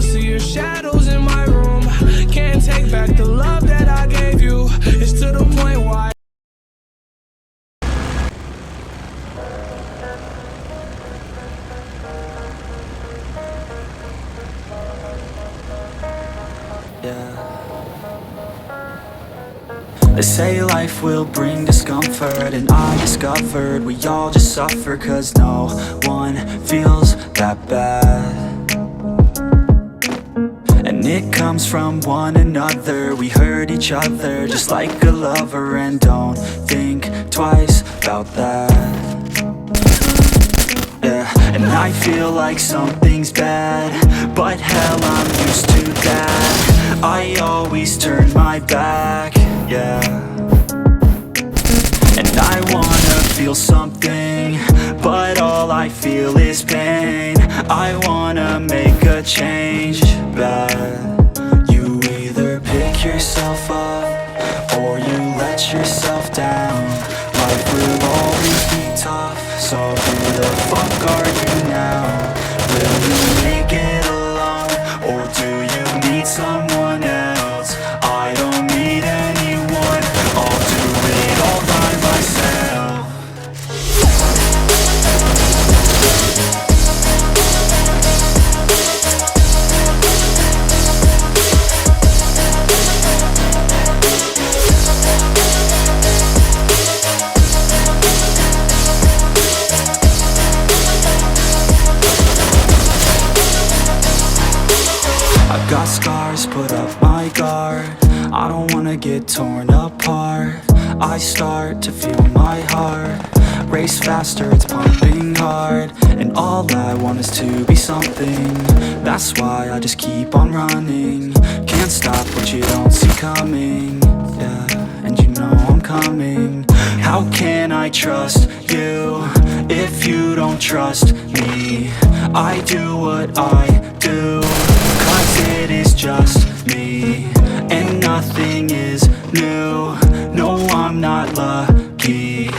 see your shadows in my room. Can't take back the love that I gave you. It's to the point why They say life will bring discomfort, and I discovered we all just suffer, cause no one feels that bad. And it comes from one another. We hurt each other just like a lover, and don't think twice about that. Yeah, and I feel like something's bad, but hell, I'm used to that. I always turn my back, yeah. And I wanna feel something, but all I feel is pain. I wanna make a change, but you either pick yourself up or you let yourself down. Life will always be tough, so who the fuck are you now? Will you make it alone, or do you need someone else? I don't need anyone, I'll do it all by myself. I've got scars, put up my guard. I don't wanna get torn apart. I start to feel my heart race faster, it's pumping hard. And all I want is to be something. That's why I just keep on running. Can't stop what you don't see coming. Yeah, and you know I'm coming. How can I trust you if you don't trust me? I do what I do, cause it is just me, and nothing is new. No, I'm not lucky.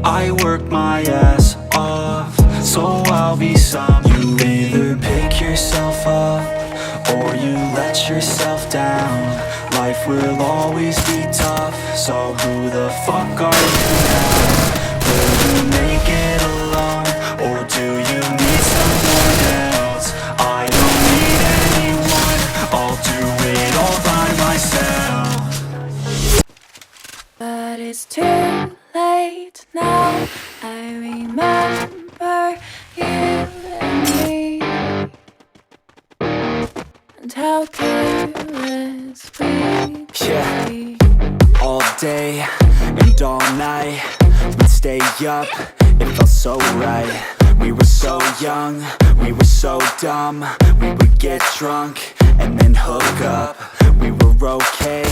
I work my ass off, so I'll be some. You either pick yourself up or you let yourself down. Life will always be tough, so who the fuck are you now? Will you make it alone, or do you need someone else? I don't need anyone, I'll do it all by myself. But it's too late now. I remember you and me, and how careless we could be. All day and all night, we'd stay up, it felt so right. We were so young, we were so dumb. We would get drunk and then hook up. We were okay,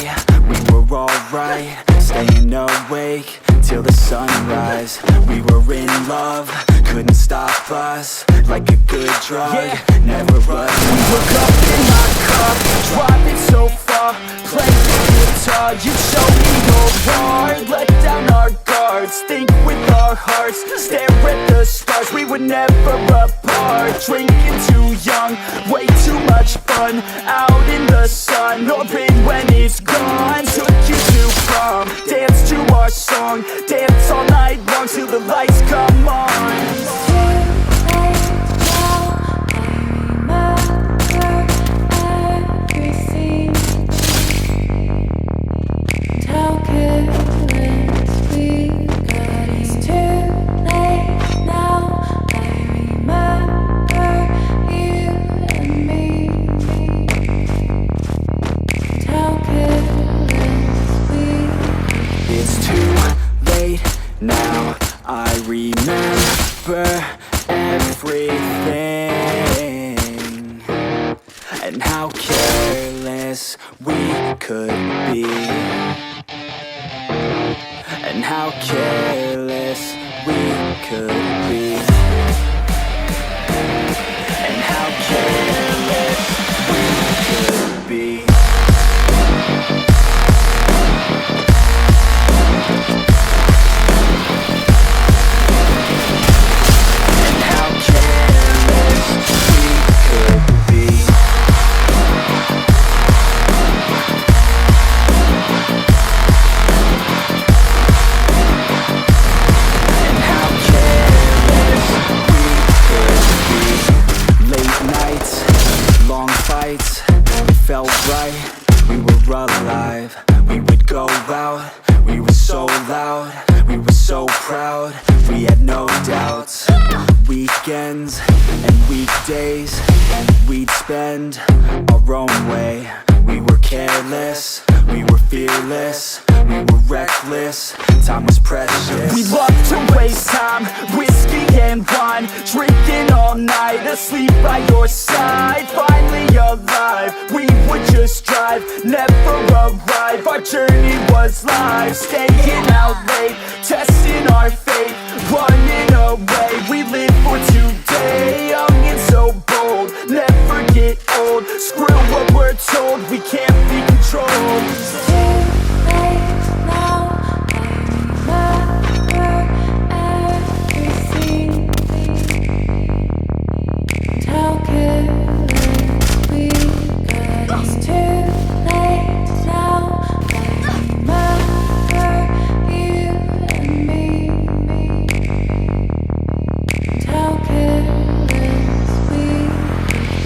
we were alright, staying awake till the sunrise. We were in love, couldn't stop us, like a good drug, never us. We woke up in my car, driving so far, playing the guitar. You showed me your heart, let down our guards, think with our hearts, stare at the stars. We were never apart, drinking too young, way too much fun, out in the sun, orbit when it's gone. Took you to prom, dance to our song, dance all night long till the lights come on. Now I remember everything, and how careless we could be, and how careless we could be, and how careless we could be. we had no doubts. Weekends and weekdays, we'd spend our own way. We were careless, we were fearless, we were reckless, time was precious. We loved to waste time, whiskey and wine, drinking all night, asleep by your side. Finally alive, we would just drive, never arrive. Our journey was life, staying out late, testing our fate, running away. We live for today, young and so bold, never get old. Screw what we're told, we can't be controlled.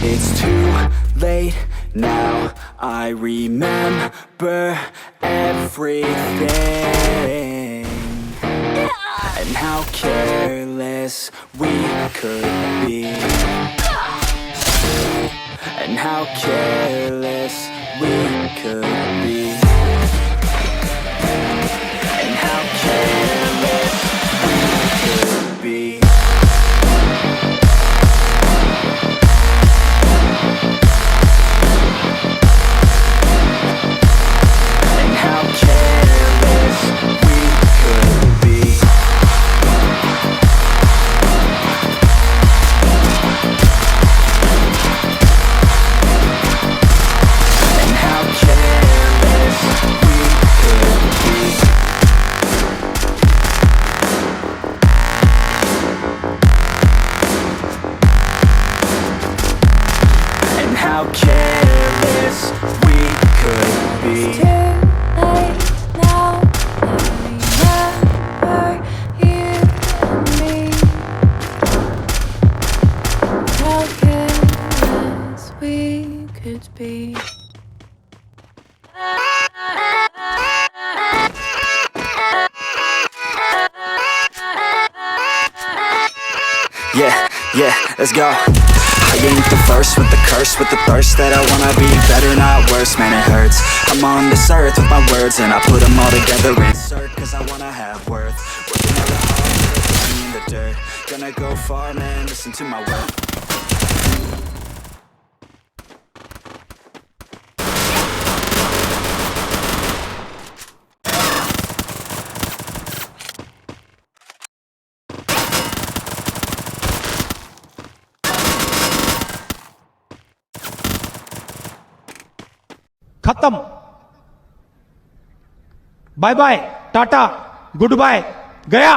It's too late now, I remember everything, and how careless we could be, and how careless we could be, and how careless we could be. How careless we could be. It's too late now, I remember you and me. How careless we could be. Yeah, let's go. I ain't the first with the curse, with the thirst that I wanna be better, not worse, man it hurts. I'm on this earth with my words and I put them all together, insert, cause I wanna have worth. Working hella hard, put me in the dirt. Gonna go far, man, listen to my worth. खत्म bye bye tata goodbye गया